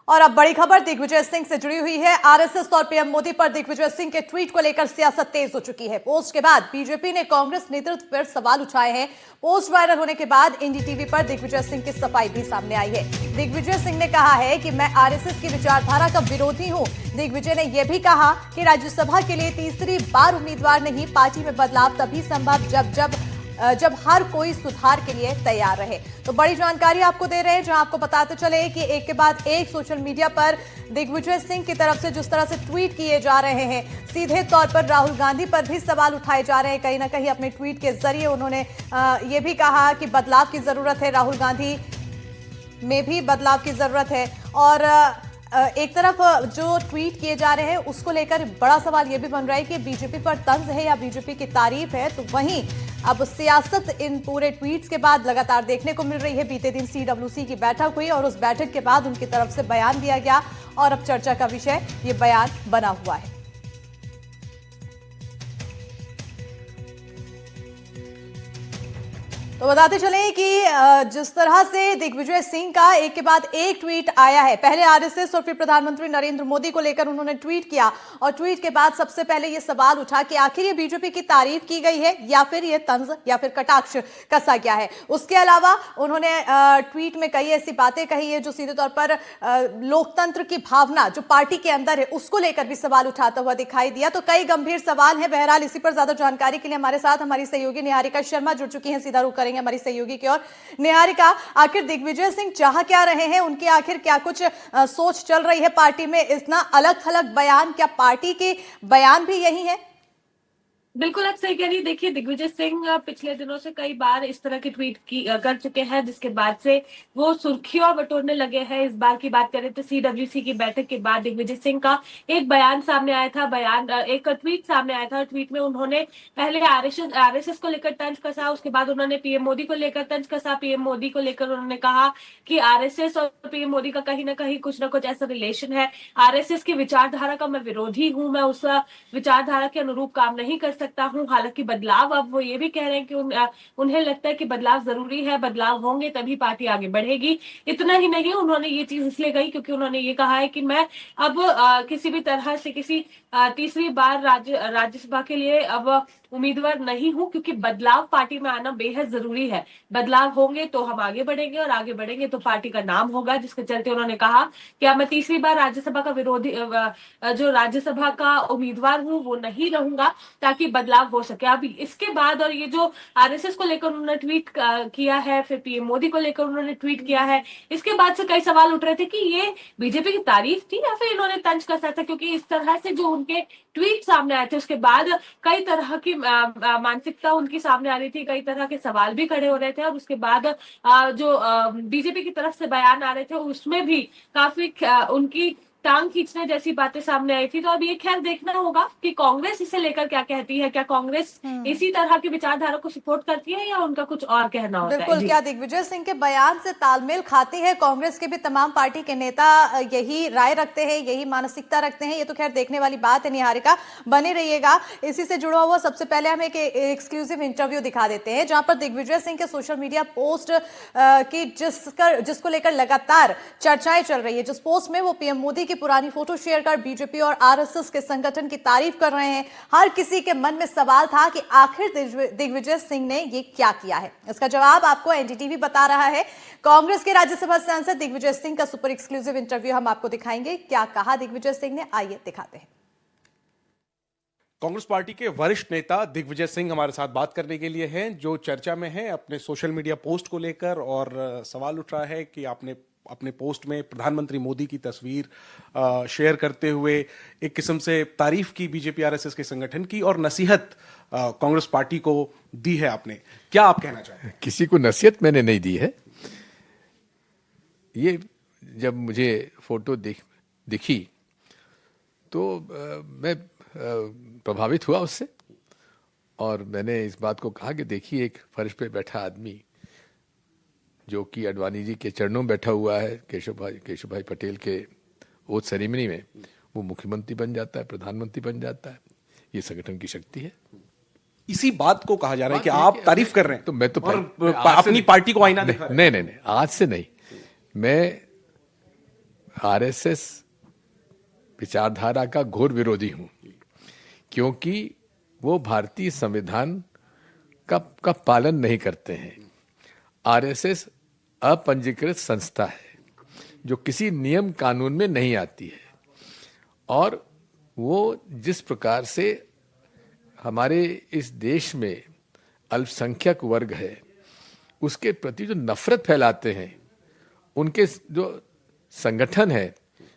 और अब बड़ी खबर दिग्विजय सिंह से जुड़ी हुई है। आरएसएस और पीएम मोदी पर दिग्विजय सिंह के ट्वीट को लेकर सियासत तेज हो चुकी है। पोस्ट के बाद बीजेपी ने कांग्रेस नेतृत्व पर सवाल उठाए हैं। पोस्ट वायरल होने के बाद एनडीटीवी पर दिग्विजय सिंह की सफाई भी सामने आई है। दिग्विजय सिंह ने कहा है कि मैं आरएसएस की विचारधारा का विरोधी हूं। दिग्विजय ने यह भी कहा कि राज्यसभा के लिए तीसरी बार उम्मीदवार नहीं, पार्टी में बदलाव तभी संभव जब हर कोई सुधार के लिए तैयार रहे। तो बड़ी जानकारी आपको दे रहे हैं, जहां आपको बताते चले कि एक के बाद एक सोशल मीडिया पर दिग्विजय सिंह की तरफ से जिस तरह से ट्वीट किए जा रहे हैं, सीधे तौर पर राहुल गांधी पर भी सवाल उठाए जा रहे हैं। कहीं ना कहीं अपने ट्वीट के जरिए उन्होंने ये भी कहा कि बदलाव की जरूरत है, राहुल गांधी में भी बदलाव की जरूरत है। और एक तरफ जो ट्वीट किए जा रहे हैं उसको लेकर बड़ा सवाल यह भी बन रहा है कि बीजेपी पर तंज है या बीजेपी की तारीफ है। तो वहीं अब सियासत इन पूरे ट्वीट्स के बाद लगातार देखने को मिल रही है। बीते दिन सीडब्ल्यूसी की बैठक हुई और उस बैठक के बाद उनकी तरफ से बयान दिया गया और अब चर्चा का विषय ये बयान बना हुआ है। तो बताते चलें कि जिस तरह से दिग्विजय सिंह का एक के बाद एक ट्वीट आया है, पहले आरएसएस और फिर प्रधानमंत्री नरेंद्र मोदी को लेकर उन्होंने ट्वीट किया और ट्वीट के बाद सबसे पहले यह सवाल उठा कि आखिर ये बीजेपी की तारीफ की गई है या फिर ये तंज या फिर कटाक्ष कसा गया है। उसके अलावा उन्होंने ट्वीट में कई ऐसी बातें कही है जो सीधे तौर पर लोकतंत्र की भावना जो पार्टी के अंदर है उसको लेकर भी सवाल उठाता हुआ दिखाई दिया। तो कई गंभीर सवाल हैं। बहरहाल इसी पर ज्यादा जानकारी के लिए हमारे साथ हमारी सहयोगी निहारिका शर्मा जुड़ चुकी हैं। सीधा रुख करेंगे हमारी सहयोगी की ओर। निहारिका, आखिर दिग्विजय सिंह चाह क्या रहे हैं? उनकी आखिर क्या कुछ सोच चल रही है पार्टी में? इतना अलग थलग बयान, क्या पार्टी के बयान भी यही है? बिल्कुल आप सही कह रही है। देखिए, दिग्विजय सिंह पिछले दिनों से कई बार इस तरह की ट्वीट कर चुके हैं, जिसके बाद से वो सुर्खियों बटोरने लगे हैं। इस बार की बात करें तो सीडब्ल्यूसी की बैठक के बाद दिग्विजय सिंह का एक बयान सामने आया था, एक ट्वीट सामने आया था। ट्वीट में उन्होंने पहले आरएसएस को लेकर तंज कसा, उसके बाद उन्होंने पीएम मोदी को लेकर तंज कसा। पीएम मोदी को लेकर उन्होंने कहा कि आरएसएस और पीएम मोदी का कहीं ना कहीं कुछ ना कुछ ऐसा रिलेशन है। आरएसएस की विचारधारा का मैं विरोधी हूं, मैं उस विचारधारा के अनुरूप काम नहीं कर सकता हूं। हालांकि बदलाव, अब वो ये भी कह रहे हैं कि उन्हें लगता है कि बदलाव जरूरी है, बदलाव होंगे तभी पार्टी आगे बढ़ेगी। इतना ही नहीं, उन्होंने ये चीज इसलिए कही क्योंकि उन्होंने ये कहा है कि मैं अब किसी भी तरह से किसी तीसरी बार राज्यसभा के लिए अब उम्मीदवार नहीं हूं, क्योंकि बदलाव पार्टी में आना बेहद जरूरी है। बदलाव होंगे तो हम आगे बढ़ेंगे और आगे बढ़ेंगे तो पार्टी का नाम होगा। जिसके चलते उन्होंने कहा कि अब मैं तीसरी बार राज्यसभा का विरोधी जो राज्यसभा का उम्मीदवार हूं वो नहीं रहूंगा, ताकि बदलाव हो सके। अभी इसके बाद, और ये जो आरएसएस को लेकर उन्होंने ट्वीट किया है, फिर पीएम मोदी को लेकर उन्होंने ट्वीट किया है, इसके बाद से कई सवाल उठ रहे थे कि ये बीजेपी की तारीफ थी या फिर इन्होंने तंज कसा था। क्योंकि इस तरह से जो उनके ट्वीट सामने आए थे उसके बाद कई तरह की मानसिकता उनकी सामने आ रही थी, कई तरह के सवाल भी खड़े हो रहे थे। और उसके बाद जो बीजेपी की तरफ से बयान आ रहे थे उसमें भी काफी उनकी टांग खींचने जैसी बातें सामने आई थी। तो अब ये खैर देखना होगा कि कांग्रेस इसे लेकर क्या कहती है। क्या कांग्रेस इसी तरह की विचारधारा को सपोर्ट करती है या उनका कुछ और कहना होता है? बिल्कुल, क्या दिग्विजय सिंह के बयान से तालमेल खाती है? कांग्रेस के भी तमाम पार्टी के नेता यही राय रखते हैं, यही मानसिकता रखते हैं? ये तो खैर देखने वाली बात है। निहारिका, बने रहिएगा। इसी से जुड़ा हुआ सबसे पहले हम एक एक्सक्लूसिव इंटरव्यू दिखा देते हैं, जहां पर दिग्विजय सिंह के सोशल मीडिया पोस्ट की जिसको लेकर लगातार चर्चाएं चल रही है। जिस पोस्ट में वो पीएम मोदी की पुरानी फोटो शेयर कर बीजेपी और आरएसएस के संगठन की तारीफ कर रहे हैं। हर किसी के मन में सवाल था कि आखिर दिग्विजय सिंह ने ये क्या किया है। इसका जवाब आपको एनडीटीवी बता रहा है। कांग्रेस के राज्यसभा सांसद दिग्विजय सिंह का सुपर एक्सक्लूसिव इंटरव्यू हम आपको दिखाएंगे। क्या कहा दिग्विजय सिंह ने, आइए दिखाते हैं। कांग्रेस पार्टी के वरिष्ठ नेता दिग्विजय सिंह हमारे साथ बात करने के लिए हैं, जो चर्चा में है अपने सोशल मीडिया पोस्ट को लेकर। और सवाल उठ रहा है कि आपने अपने पोस्ट में प्रधानमंत्री मोदी की तस्वीर शेयर करते हुए एक किस्म से तारीफ की बीजेपी आरएसएस के संगठन की, और नसीहत कांग्रेस पार्टी को दी है आपने। क्या आप कहना चाहते हैं? किसी को नसीहत मैंने नहीं दी है। ये जब मुझे फोटो दिखी तो मैं प्रभावित हुआ उससे, और मैंने इस बात को कहा कि देखिए, एक फर्श पे बैठा आदमी जो कि अडवाणी जी के चरणों में बैठा हुआ है, केशव भाई पटेल के ओथ सेरेमनी में, वो मुख्यमंत्री बन जाता है, प्रधानमंत्री बन जाता है। ये संगठन की शक्ति है। इसी बात को कहा जा रहा है कि आप तारीफ कर रहे हैं, तो मैं तो अपनी पार्टी को आईना दिखा रहे हैं। नहीं, आज से नहीं। मैं आरएसएस विचारधारा का घोर विरोधी हूं, क्योंकि वो भारतीय संविधान का पालन नहीं करते हैं। आरएसएस अपंजीकृत संस्था है जो किसी नियम कानून में नहीं आती है, और वो जिस प्रकार से हमारे इस देश में अल्पसंख्यक वर्ग है उसके प्रति जो नफरत फैलाते हैं, उनके जो संगठन है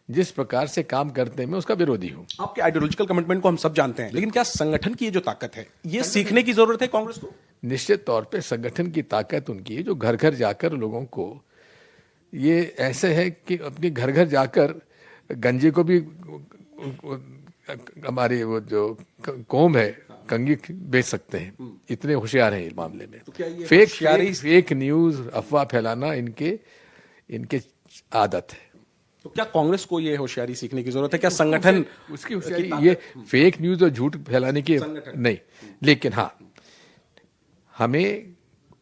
जिस प्रकार से काम करते हैं, मैं उसका विरोधी हूं। आपके आइडियोलॉजिकल कमिटमेंट को हम सब जानते हैं, लेकिन क्या संगठन की ये जो ताकत है, ये सीखने की जरूरत है कांग्रेस को? निश्चित तौर पे संगठन की ताकत उनकी है जो घर घर जाकर लोगों को, ये ऐसे है कि अपने घर घर जाकर गंजे को भी हमारे वो जो कौम है कंगी बेच सकते हैं, इतने होशियार हैं इस मामले में। तो क्या ये फेक न्यूज अफवाह फैलाना इनके आदत है। तो क्या कांग्रेस को ये होशियारी सीखने की जरूरत है? क्या संगठन उसकी होशियारी, ये फेक न्यूज और झूठ फैलाने की नहीं, लेकिन हाँ, हमें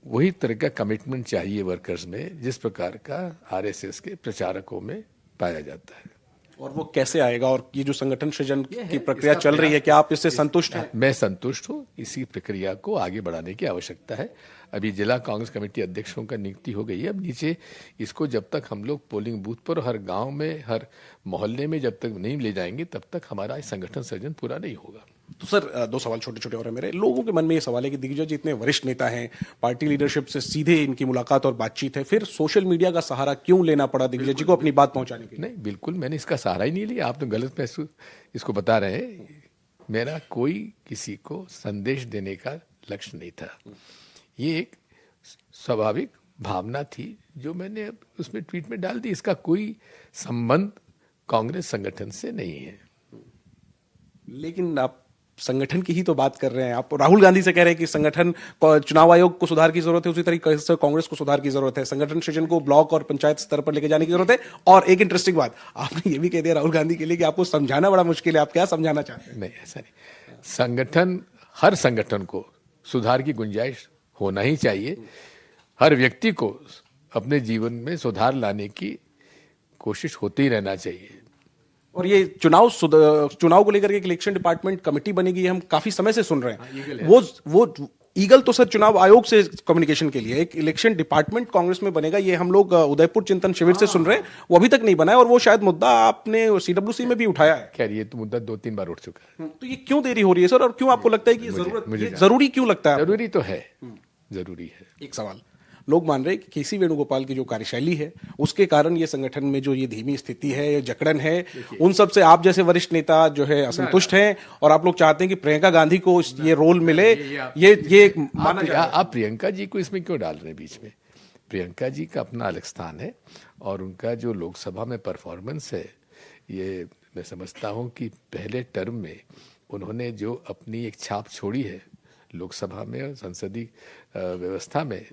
वही तरह का कमिटमेंट चाहिए वर्कर्स में जिस प्रकार का आरएसएस के प्रचारकों में पाया जाता है। और वो कैसे आएगा? और ये जो संगठन सृजन की प्रक्रिया चल रही है, क्या आप इससे संतुष्ट हैं? मैं संतुष्ट हूँ। इसी प्रक्रिया को आगे बढ़ाने की आवश्यकता है। अभी जिला कांग्रेस कमेटी अध्यक्षों का नियुक्ति हो गई है। अब नीचे इसको जब तक हम लोग पोलिंग बूथ पर, हर गांव में, हर मोहल्ले में जब तक नहीं ले जाएंगे, तब तक हमारा संगठन सृजन पूरा नहीं होगा। तो सर, दो सवाल छोटे छोटे और हैं मेरे। लोगों के मन में ये सवाल है कि दिग्विजय जी इतने वरिष्ठ नेता हैं, पार्टी लीडरशिप से सीधे इनकी मुलाकात और बातचीत है, फिर सोशल मीडिया का सहारा क्यों लेना पड़ा दिग्विजय जी को अपनी बात पहुंचाने के लिए? नहीं, बिल्कुल मैंने इसका सहारा ही नहीं लिया। आप तो गलत इसको बता रहे हैं। मेरा कोई किसी को संदेश देने का लक्ष्य नहीं था। ये एक स्वाभाविक भावना थी जो मैंने उसमें ट्वीट में डाल दी। इसका कोई संबंध कांग्रेस संगठन से नहीं है। लेकिन आप संगठन की ही तो बात कर रहे हैं। आप राहुल गांधी से कह रहे हैं कि संगठन, चुनाव आयोग को सुधार की जरूरत है, उसी तरीके से कांग्रेस को सुधार की जरूरत है, संगठन सृजन को ब्लॉक और पंचायत स्तर पर लेके जाने की जरूरत है। और एक इंटरेस्टिंग बात आपने ये भी कह दिया राहुल गांधी के लिए कि आपको समझाना बड़ा मुश्किल है। आप क्या समझाना चाहते हैं? नहीं, ऐसा नहीं। हर संगठन को सुधार की गुंजाइश होना ही चाहिए। हर व्यक्ति को अपने जीवन में सुधार लाने की कोशिश होती ही रहना चाहिए। और ये चुनाव को लेकर के एक इलेक्शन डिपार्टमेंट कमेटी बनेगी, हम काफी समय से सुन रहे हैं। वो ईगल तो सर चुनाव आयोग से कम्युनिकेशन के लिए, एक इलेक्शन डिपार्टमेंट कांग्रेस में बनेगा, ये हम लोग उदयपुर चिंतन शिविर से सुन रहे हैं। वो अभी तक नहीं बना है, और वो शायद मुद्दा आपने सीडब्ल्यूसी में भी उठाया है। खैर, ये तो मुद्दा 2-3 बार उठ चुका है। तो ये क्यों देरी हो रही है सर, और क्यों आपको लगता है कि ये जरूरी क्यों लगता है? जरूरी तो है, जरूरी है। एक सवाल, लोग मान रहे हैं कि केसी वेणुगोपाल की जो कार्यशैली है उसके कारण ये संगठन में जो ये धीमी स्थिति है, ये जकड़न है, उन सब से आप जैसे वरिष्ठ नेता जो है असंतुष्ट हैं, और आप लोग चाहते हैं कि प्रियंका गांधी को ये रोल मिले। ये माना जाए। आप प्रियंका जी को इसमें क्यों डाल रहे हैं बीच में? प्रियंका जी का अपना अलग स्थान है, और उनका जो लोकसभा में परफॉर्मेंस है, ये मैं समझता हूं कि पहले टर्म में उन्होंने जो अपनी एक छाप छोड़ी है लोकसभा में और संसदीय व्यवस्था में,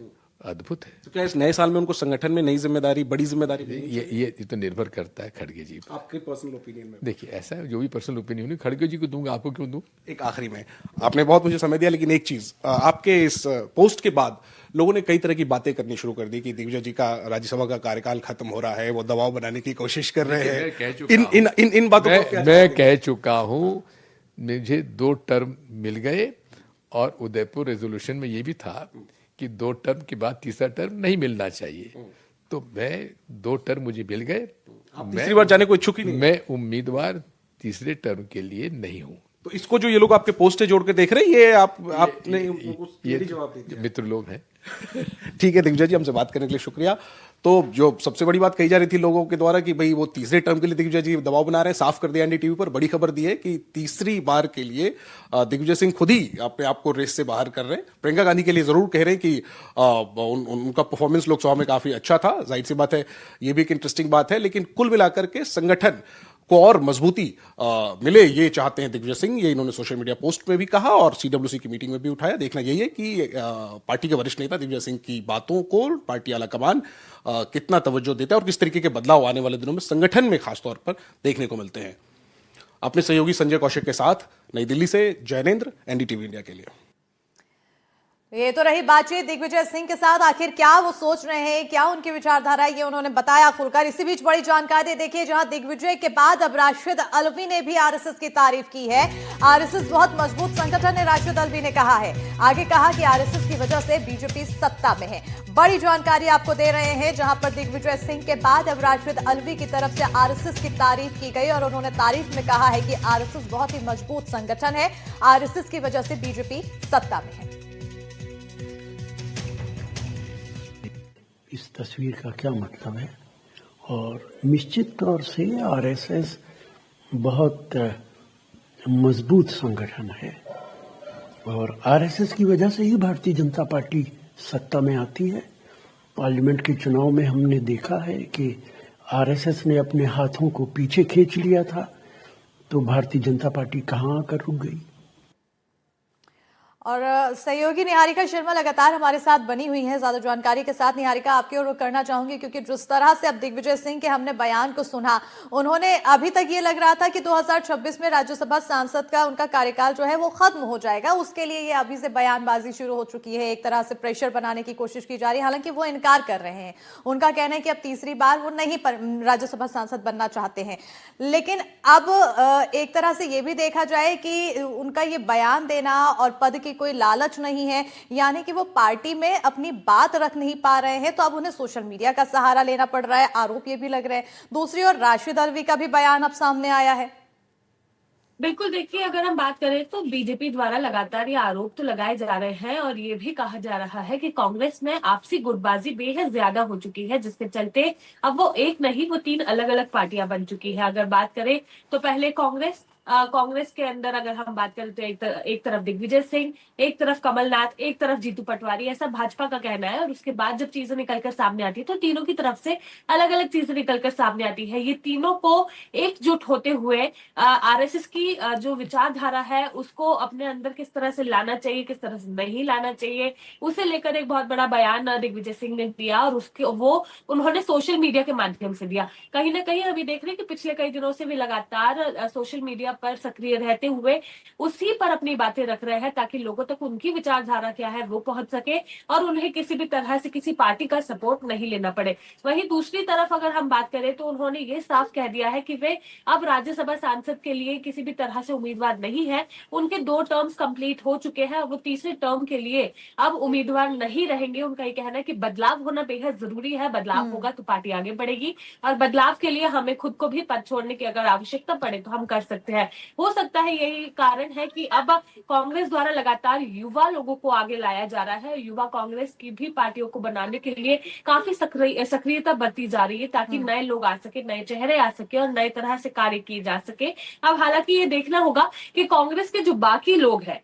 अद्भुत है। तो क्या इस नए साल में उनको संगठन में नई जिम्मेदारी, बड़ी जिम्मेदारी ये तो निर्भर करता है खड़गे जी पर। आपके पर्सनल ओपिनियन में? देखिए, ऐसा है, जो भी पर्सनल ओपिनियन है खड़गे जी को दूंगा, आपको क्यों दूं? एक आखिरी में, आपने बहुत मुझे समय दिया, लेकिन एक चीज, आपके इस पोस्ट के बाद लोगों ने कई तरह की बातें करनी शुरू कर दी कि दिग्विजय जी का राज्यसभा का कार्यकाल खत्म हो रहा है, वो दबाव बनाने की कोशिश कर रहे हैं। इन बातों को मैं कह चुका हूं। मुझे 2 टर्म मिल गए, और उदयपुर रेजोल्यूशन में ये भी था कि 2 टर्म के बाद तीसरा टर्म नहीं मिलना चाहिए। तो मैं 2 टर्म मुझे मिल गए। तीसरी बार जाने को इच्छुक ही नहीं? मैं उम्मीदवार तीसरे टर्म के लिए नहीं हूं। तो इसको जो ये लोग आपके पोस्ट से जोड़ के देख रहे हैं, ये आपने ये जवाब दे दिया। मित्र लोग हैं। ठीक है दिग्विजय जी, हमसे बात करने के लिए शुक्रिया। तो जो सबसे बड़ी बात कही जा रही थी लोगों के द्वारा कि भाई वो तीसरे टर्म के लिए दिग्विजय जी दबाव बना रहे हैं, साफ कर दिया एनडीटीवी पर। बड़ी खबर दी है कि तीसरी बार के लिए दिग्विजय सिंह खुद ही अपने आप को रेस से बाहर कर रहे हैं। प्रियंका गांधी के लिए जरूर कह रहे हैं कि उनका परफॉर्मेंस लोकसभा में काफी अच्छा था, जाहिर सी बात है, ये भी एक इंटरेस्टिंग बात है। लेकिन कुल मिलाकर के संगठन को और मजबूती मिले, ये चाहते हैं दिग्विजय सिंह। ये इन्होंने सोशल मीडिया पोस्ट में भी कहा और सीडब्ल्यूसी की मीटिंग में भी उठाया। देखना यही है कि पार्टी के वरिष्ठ नेता दिग्विजय सिंह की बातों को पार्टी आला कमान कितना तवज्जो देता है, और किस तरीके के बदलाव आने वाले दिनों में संगठन में खासतौर पर देखने को मिलते हैं। अपने सहयोगी संजय कौशिक के साथ नई दिल्ली से जैनेंद्र, एनडीटीवी इंडिया के लिए। ये तो रही बातचीत दिग्विजय सिंह के साथ। आखिर क्या वो सोच रहे हैं, क्या उनकी विचारधारा है, ये उन्होंने बताया खुलकर। इसी बीच बड़ी जानकारी देखिए, जहां दिग्विजय के बाद अब राशिद अल्वी ने भी आरएसएस की तारीफ की है। आरएसएस बहुत मजबूत संगठन है, राशिद अल्वी ने कहा है। आगे कहा कि आरएसएस की वजह से बीजेपी सत्ता में है। बड़ी जानकारी आपको दे रहे हैं, जहां पर दिग्विजय सिंह के बाद अब राशिद अल्वी की तरफ से आरएसएस की तारीफ की गई और उन्होंने तारीफ में कहा है कि आरएसएस बहुत ही मजबूत संगठन है, आरएसएस की वजह से बीजेपी सत्ता में है। इस तस्वीर का क्या मतलब है, और निश्चित तौर से आरएसएस बहुत मजबूत संगठन है और आरएसएस की वजह से ही भारतीय जनता पार्टी सत्ता में आती है। पार्लियामेंट के चुनाव में हमने देखा है कि आरएसएस ने अपने हाथों को पीछे खींच लिया था, तो भारतीय जनता पार्टी कहाँ आकर रुक गई। और सहयोगी निहारिका शर्मा लगातार हमारे साथ बनी हुई हैं ज्यादा जानकारी के साथ। निहारिका, आपकी ओर रुख करना चाहूंगी, क्योंकि जिस तरह से अब दिग्विजय सिंह के हमने बयान को सुना, उन्होंने अभी तक ये लग रहा था कि 2026 में राज्यसभा सांसद का उनका कार्यकाल जो है वो खत्म हो जाएगा। उसके लिए ये अभी से बयानबाजी शुरू हो चुकी है, एक तरह से प्रेशर बनाने की कोशिश की जा रही है। हालांकि वो इनकार कर रहे हैं, उनका कहना है कि अब तीसरी बार वो नहीं राज्यसभा सांसद बनना चाहते हैं। लेकिन अब एक तरह से ये भी देखा जाए कि उनका ये बयान देना और पद की कोई लालच नहीं है, यानी कि वो पार्टी में अपनी बात रख नहीं पा रहे हैं, तो अब उन्हें सोशल मीडिया का सहारा लेना पड़ रहा है। आरोप ये भी लग रहे हैं। दूसरी ओर राशिद अल्वी का भी बयान अब सामने आया है। बिल्कुल, देखिए अगर हम बात करें तो बीजेपी द्वारा लगातार ये आरोप तो लगाए जा रहे हैं और ये भी कहा जा रहा है कि कांग्रेस में आपसी गुटबाजी बेहद ज्यादा हो चुकी है, जिसके चलते अब वो एक नहीं वो 3 अलग अलग पार्टियां बन चुकी है। अगर बात करें तो पहले कांग्रेस के अंदर अगर हम बात करें तो एक तरफ दिग्विजय सिंह, एक तरफ कमलनाथ, एक तरफ जीतू पटवारी, ऐसा भाजपा का कहना है। और उसके बाद जब चीजें निकलकर सामने आती है तो तीनों की तरफ से अलग अलग चीजें निकलकर सामने आती है। ये तीनों को एकजुट होते हुए आरएसएस की जो विचारधारा है उसको अपने अंदर किस तरह से लाना चाहिए, किस तरह से नहीं लाना चाहिए, उसे लेकर एक बहुत बड़ा बयान दिग्विजय सिंह ने दिया और वो उन्होंने सोशल मीडिया के माध्यम से दिया। कहीं ना कहीं अभी देख रहे हैं कि पिछले कई दिनों से भी लगातार सोशल मीडिया पर सक्रिय रहते हुए उसी पर अपनी बातें रख रहे हैं, ताकि लोगों तक उनकी विचारधारा क्या है वो पहुंच सके और उन्हें किसी भी तरह से किसी पार्टी का सपोर्ट नहीं लेना पड़े। वहीं दूसरी तरफ अगर हम बात करें तो उन्होंने ये साफ कह दिया है कि वे अब राज्यसभा सांसद के लिए किसी भी तरह से उम्मीदवार नहीं है। उनके 2 टर्म्स कंप्लीट हो चुके हैं, वो तीसरे टर्म के लिए अब उम्मीदवार नहीं रहेंगे। उनका ये कहना है कि बदलाव होना बेहद जरूरी है, बदलाव होगा तो पार्टी आगे बढ़ेगी और बदलाव के लिए हमें खुद को भी पद छोड़ने की अगर आवश्यकता पड़े तो हम कर सकते हैं। हो सकता है यही कारण है कि अब कांग्रेस द्वारा लगातार युवा लोगों को आगे लाया जा रहा है। युवा कांग्रेस की भी पार्टियों को बनाने के लिए काफी सक्रियता बरती जा रही है, ताकि नए लोग आ सके, नए चेहरे आ सके और नए तरह से कार्य किए जा सके। अब हालांकि ये देखना होगा कि कांग्रेस के जो बाकी लोग हैं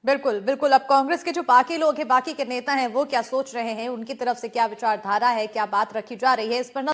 बिल्कुल बिल्कुल, अब कांग्रेस के जो बाकी लोग हैं, बाकी के नेता हैं, वो क्या सोच रहे हैं, उनकी तरफ से क्या विचारधारा है, क्या बात रखी जा रही है, इस पर